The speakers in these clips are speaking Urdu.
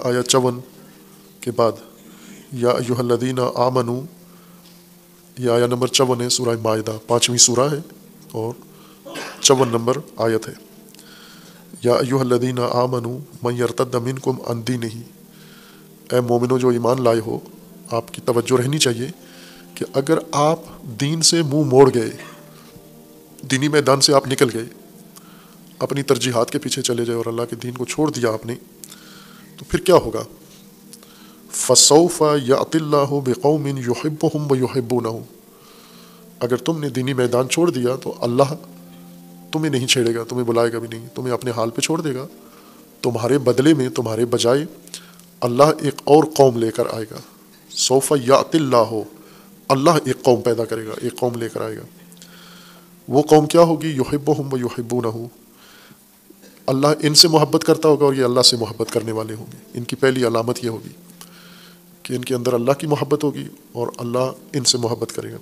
آیت 54 کے بعد یا ایھا الذین آمنوا، یہ آیت نمبر 54 ہے، سورہ مائدہ 5ویں سورہ ہے اور 54 نمبر آیت ہے۔ یا ایھا الذین آمنوا من یرتد منکم عن دینہ، اے مومنو جو ایمان لائے ہو، آپ کی توجہ رہنی چاہیے کہ اگر آپ دین سے منہ موڑ گئے، دینی میدان سے آپ نکل گئے، اپنی ترجیحات کے پیچھے چلے جائے اور اللہ کے دین کو چھوڑ دیا آپ نے، تو پھر کیا ہوگا؟ فَسَوْفَ يَأْتِ اللَّهُ بِقَوْمٍ يُحِبُّهُمْ وَيُحِبُّونَهُ، اگر تم نے دینی میدان چھوڑ دیا تو اللہ تمہیں نہیں چھیڑے گا، تمہیں بلائے گا بھی نہیں، تمہیں اپنے حال پہ چھوڑ دے گا۔ تمہارے بدلے میں، تمہارے بجائے اللہ ایک اور قوم لے کر آئے گا۔ سوف یأت اللہ، اللہ ایک قوم پیدا کرے گا، ایک قوم لے کر آئے گا۔ وہ قوم کیا ہوگی؟ یحبہم ویحبونہ، اللہ ان سے محبت کرتا ہوگا اور یہ اللہ سے محبت کرنے والے ہوں گے۔ ان کی پہلی علامت یہ ہوگی کہ ان کے اندر اللہ کی محبت ہوگی اور اللہ ان سے محبت کرے گا۔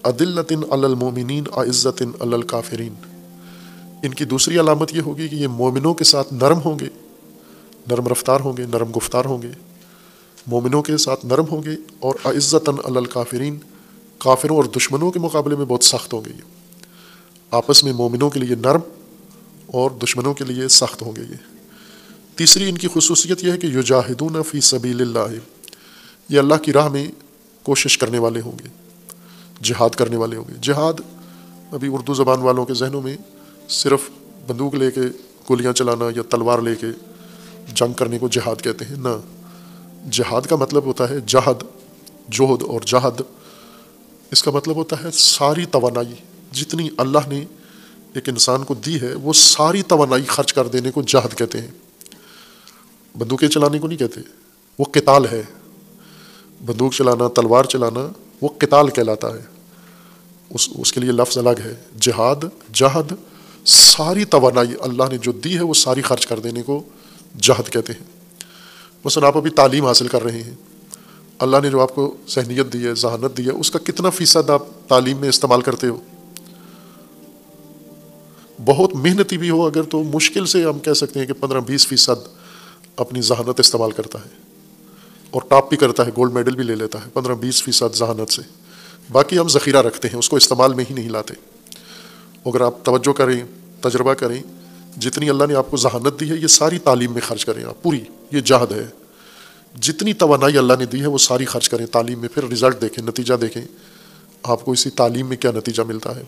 اذلۃ علی المؤمنین اعزۃ علی الکافرین، ان کی دوسری علامت یہ ہوگی کہ یہ مومنوں کے ساتھ نرم ہوں گے، نرم رفتار ہوں گے، نرم گفتار ہوں گے، مومنوں کے ساتھ نرم ہوں گے، اور اعزۃ علی الکافرین، کافروں اور دشمنوں کے مقابلے میں بہت سخت ہوں گے۔ یہ آپس میں مومنوں کے لیے نرم اور دشمنوں کے لیے سخت ہوں گے۔ یہ تیسری ان کی خصوصیت یہ ہے کہ یجاہدون فی سبیل اللہ، یہ اللہ کی راہ میں کوشش کرنے والے ہوں گے، جہاد کرنے والے ہوں گے۔ جہاد ابھی اردو زبان والوں کے ذہنوں میں صرف بندوق لے کے گولیاں چلانا یا تلوار لے کے جنگ کرنے کو جہاد کہتے ہیں، نہ، جہاد کا مطلب ہوتا ہے جہد، جوہد اور جہد، اس کا مطلب ہوتا ہے ساری توانائی، جتنی اللہ نے ایک انسان کو دی ہے وہ ساری توانائی خرچ کر دینے کو جہد کہتے ہیں۔ بندوقیں چلانے کو نہیں کہتے، وہ قتال ہے۔ بندوق چلانا، تلوار چلانا وہ قتال کہلاتا ہے، اس کے لیے لفظ الگ ہے۔ جہاد، جہد، ساری توانائی اللہ نے جو دی ہے وہ ساری خرچ کر دینے کو جہد کہتے ہیں۔ مثلا آپ ابھی تعلیم حاصل کر رہے ہیں، اللہ نے جو آپ کو ذہنیت دی ہے، ذہانت دی ہے، اس کا کتنا فیصد آپ تعلیم میں استعمال کرتے ہو؟ بہت محنتی بھی ہو اگر تو مشکل سے ہم کہہ سکتے ہیں کہ 15-20% اپنی ذہانت استعمال کرتا ہے، اور ٹاپ بھی کرتا ہے، گولڈ میڈل بھی لے لیتا ہے 15-20% ذہانت سے۔ باقی ہم ذخیرہ رکھتے ہیں، اس کو استعمال میں ہی نہیں لاتے۔ اگر آپ توجہ کریں، تجربہ کریں، جتنی اللہ نے آپ کو ذہانت دی ہے یہ ساری تعلیم میں خرچ کریں آپ، پوری، یہ جہد ہے۔ جتنی توانائی اللہ نے دی ہے وہ ساری خرچ کریں تعلیم میں، پھر رزلٹ دیکھیں، نتیجہ دیکھیں آپ کو اسی تعلیم میں کیا نتیجہ ملتا ہے۔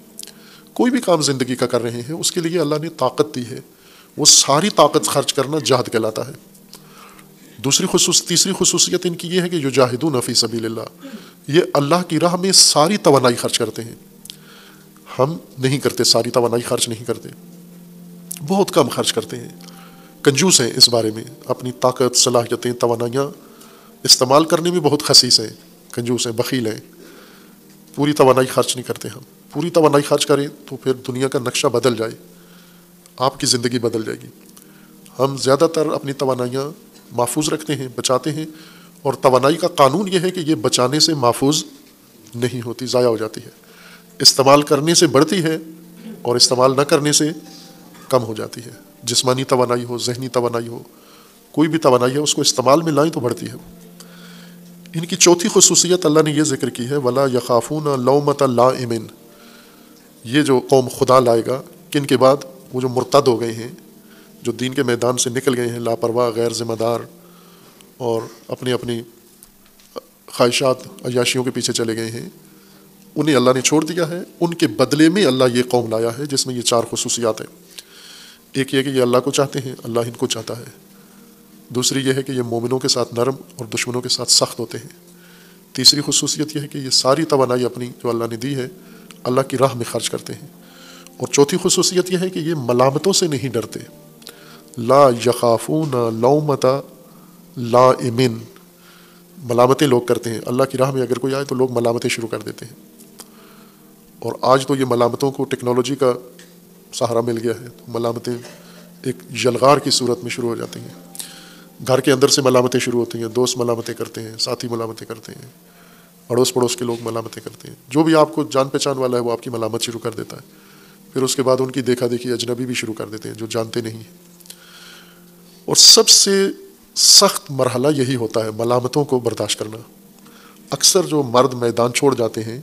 کوئی بھی کام زندگی کا کر رہے ہیں اس کے لیے اللہ نے طاقت دی ہے، وہ ساری طاقت خرچ کرنا جہد کہلاتا ہے۔ تیسری خصوصیت ان کی یہ ہے کہ یجاہدون فی سبیل اللہ، یہ اللہ کی راہ میں ساری توانائی خرچ کرتے ہیں۔ ہم نہیں کرتے، ساری توانائی خرچ نہیں کرتے، بہت کم خرچ کرتے ہیں، کنجوس ہیں اس بارے میں، اپنی طاقت، صلاحیتیں، توانائیاں استعمال کرنے میں بہت خسیس ہیں، کنجوس ہیں، بخیل ہیں، پوری توانائی خرچ نہیں کرتے۔ ہم پوری توانائی خرچ کریں تو پھر دنیا کا نقشہ بدل جائے، آپ کی زندگی بدل جائے گی۔ ہم زیادہ تر اپنی توانائیاں محفوظ رکھتے ہیں، بچاتے ہیں، اور توانائی کا قانون یہ ہے کہ یہ بچانے سے محفوظ نہیں ہوتی، ضائع ہو جاتی ہے، استعمال کرنے سے بڑھتی ہے اور استعمال نہ کرنے سے کم ہو جاتی ہے۔ جسمانی توانائی ہو، ذہنی توانائی ہو، کوئی بھی توانائی ہے، اس کو استعمال میں لائیں تو بڑھتی ہے۔ ان کی چوتھی خصوصیت اللہ نے یہ ذکر کی ہے، وَلَا يَخَافُونَ لَوْمَةَ لَائِمٍ، یہ جو قوم خدا لائے گا، کن کے بعد؟ وہ جو مرتد ہو گئے ہیں، جو دین کے میدان سے نکل گئے ہیں، لاپرواہ، غیر ذمہ دار، اور اپنی اپنی خواہشات، عیاشیوں کے پیچھے چلے گئے ہیں، انہیں اللہ نے چھوڑ دیا ہے۔ ان کے بدلے میں اللہ یہ قوم لایا ہے جس میں یہ 4 خصوصیات ہیں۔ ایک یہ کہ یہ اللہ کو چاہتے ہیں، اللہ ان کو چاہتا ہے۔ دوسری یہ ہے کہ یہ مومنوں کے ساتھ نرم اور دشمنوں کے ساتھ سخت ہوتے ہیں۔ تیسری خصوصیت یہ ہے کہ یہ ساری توانائی اپنی جو اللہ نے دی ہے اللہ کی راہ میں خرچ کرتے ہیں۔ اور چوتھی خصوصیت یہ ہے کہ یہ ملامتوں سے نہیں ڈرتے، لا یخافون لومۃ لائم، ملامتیں لوگ کرتے ہیں، اللہ کی راہ میں اگر کوئی آئے تو لوگ ملامتیں شروع کر دیتے ہیں۔ اور آج تو یہ ملامتوں کو ٹیکنالوجی کا سہارا مل گیا ہے، تو ملامتیں ایک یلغار کی صورت میں شروع ہو جاتی ہیں۔ گھر کے اندر سے ملامتیں شروع ہوتی ہیں، دوست ملامتیں کرتے ہیں، ساتھی ملامتیں کرتے ہیں، اڑوس پڑوس کے لوگ ملامتیں کرتے ہیں، جو بھی آپ کو جان پہچان والا ہے وہ آپ کی ملامت شروع کر دیتا ہے۔ پھر اس کے بعد ان کی دیکھا دیکھی اجنبی بھی شروع کر دیتے ہیں جو جانتے نہیں ہیں۔ اور سب سے سخت مرحلہ یہی ہوتا ہے، ملامتوں کو برداشت کرنا۔ اکثر جو مرد میدان چھوڑ جاتے ہیں،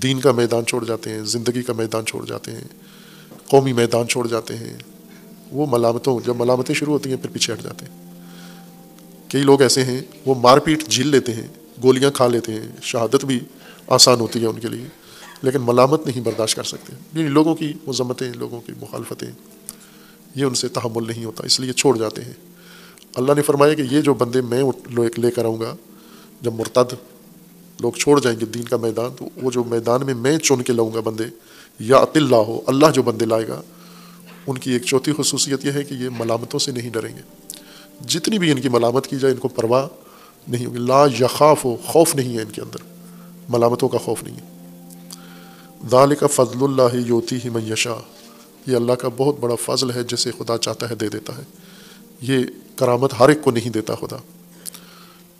دین کا میدان چھوڑ جاتے ہیں، زندگی کا میدان چھوڑ جاتے ہیں، قومی میدان چھوڑ جاتے ہیں، وہ جب ملامتیں شروع ہوتی ہیں پھر پیچھے ہٹ جاتے ہیں۔ کئی لوگ ایسے ہیں وہ مار پیٹ جھیل لیتے ہیں، گولیاں کھا لیتے ہیں، شہادت بھی آسان ہوتی ہے ان کے لیے، لیکن ملامت نہیں برداشت کر سکتے، یعنی لوگوں کی مذمتیں، لوگوں کی مخالفتیں، یہ ان سے تحمل نہیں ہوتا، اس لیے چھوڑ جاتے ہیں۔ اللہ نے فرمایا کہ یہ جو بندے میں لے کر آؤں گا، جب مرتد لوگ چھوڑ جائیں گے دین کا میدان، تو وہ جو میدان میں چن کے لاؤں گا بندے، یا اللہ ہو، اللہ جو بندے لائے گا، ان کی ایک چوتھی خصوصیت یہ ہے کہ یہ ملامتوں سے نہیں ڈریں گے۔ جتنی بھی ان کی ملامت کی جائے ان کو پرواہ نہیں ہوگی، لا یخاف ہو، خوف نہیں ہے ان کے اندر، ملامتوں کا خوف نہیں ہے۔ ذالک فضل اللہ یؤتیہ من یشاء، یہ اللہ کا بہت بڑا فضل ہے، جسے خدا چاہتا ہے دے دیتا ہے۔ یہ کرامت ہر ایک کو نہیں دیتا خدا،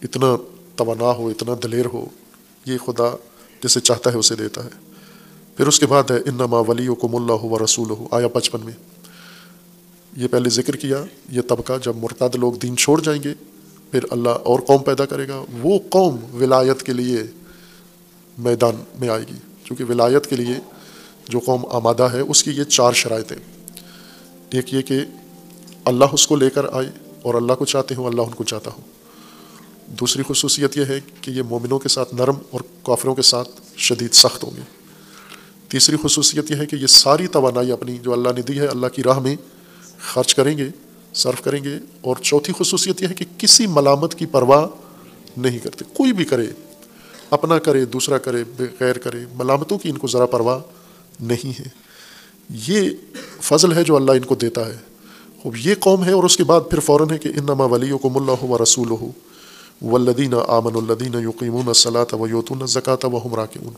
اتنا توانا ہو، اتنا دلیر ہو، یہ خدا جسے چاہتا ہے اسے دیتا ہے۔ پھر اس کے بعد ہے انما ولیکم اللہ ورسولہ، آیا 55 میں یہ پہلے ذکر کیا، یہ طبقہ جب مرتد لوگ دین چھوڑ جائیں گے پھر اللہ اور قوم پیدا کرے گا، وہ قوم ولایت کے لیے میدان میں آئے گی، چونکہ ولایت کے لیے جو قوم آمادہ ہے اس کی یہ 4 شرائطیں۔ ایک یہ کہ اللہ اس کو لے کر آئے اور اللہ کو چاہتے ہوں، اللہ ان کو چاہتا ہو۔ دوسری خصوصیت یہ ہے کہ یہ مومنوں کے ساتھ نرم اور کافروں کے ساتھ شدید سخت ہوں گے۔ تیسری خصوصیت یہ ہے کہ یہ ساری توانائی اپنی جو اللہ نے دی ہے اللہ کی راہ میں خرچ کریں گے، صرف کریں گے۔ اور چوتھی خصوصیت یہ ہے کہ کسی ملامت کی پرواہ نہیں کرتے، کوئی بھی کرے، اپنا کرے، دوسرا کرے، غیر کرے، ملامتوں کی ان کو ذرا پرواہ نہیں ہے۔ یہ فضل ہے جو اللہ ان کو دیتا ہے۔ خوب یہ قوم ہے، اور اس کے بعد پھر فوراً ہے کہ انما ولیکم اللہ ورسولہ والذین آمنوا الذین یقیمون الصلاۃ ویؤتون الزکاۃ وہم راکعون۔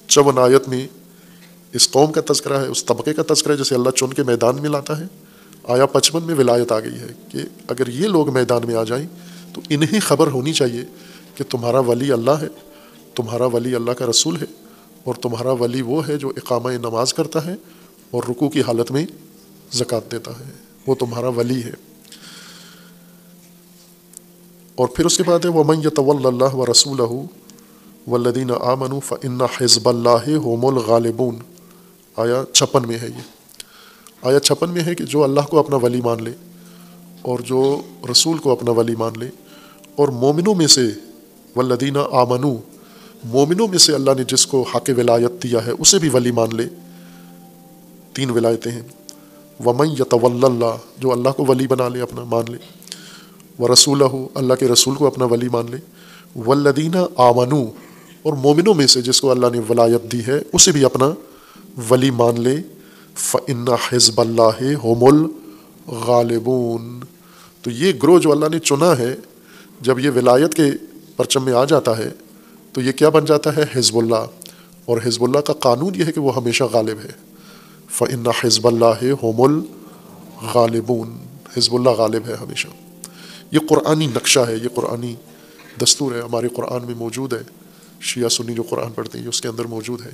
54 آیت میں اس قوم کا تذکرہ ہے، اس طبقے کا تذکرہ ہے جسے اللہ چن کے میدان میں لاتا ہے۔ آیا 55 میں ولایت آ گئی ہے کہ اگر یہ لوگ میدان میں آ جائیں تو انہیں خبر ہونی چاہیے کہ تمہارا ولی اللہ ہے، تمہارا ولی اللہ کا رسول ہے، اور تمہارا ولی وہ ہے جو اقامہ نماز کرتا ہے اور رکوع کی حالت میں زکوٰۃ دیتا ہے، وہ تمہارا ولی ہے۔ اور پھر اس کے بعد ہے وَمَن يَتَوَلَّ اللَّهَ وَرَسُولَهُ وَالَّذِينَ آمَنُوا فَإِنَّ حِزْبَ اللَّهِ هُمُ الْغَالِبُونَ۔ آیا 56 میں ہے، یہ آیا 56 میں ہے کہ جو اللہ کو اپنا ولی مان لے اور جو رسول کو اپنا ولی مان لے، اور مومنوں میں سے والذین آمنوا، مومنوں میں سے اللہ نے جس کو حق ولایت دیا ہے اسے بھی ولی مان لے۔ 3 ولایتیں ہیں۔ وَمَن يَتَوَلَّ اللَّهَ، جو اللہ کو ولی بنا لے، اپنا مان لے، وَرَسُولَهُ، اللہ کے رسول کو اپنا ولی مان لے، وَالَّذِينَ آمَنُوا، اور مومنوں میں سے جس کو اللہ نے ولایت دی ہے اسے بھی اپنا ولی مان لے۔ فَإِنَّ حِزْبَ اللَّهِ هُمُ الْغَالِبُونَ، تو یہ گروہ جو اللہ نے چنا ہے، جب یہ ولایت کے پرچم میں آ جاتا ہے تو یہ کیا بن جاتا ہے؟ حزب اللہ۔ اور حزب اللہ کا قانون یہ ہے کہ وہ ہمیشہ غالب ہے۔ فَإِنَّ حِزْبَ اللَّهِ هُمُ الْغَالِبُونَ، حزب اللہ غالب ہے ہمیشہ۔ یہ قرآنی نقشہ ہے، یہ قرآنی دستور ہے، ہمارے قرآن میں موجود ہے، شیعہ سنی جو قرآن پڑھتے ہیں اس کے اندر موجود ہے۔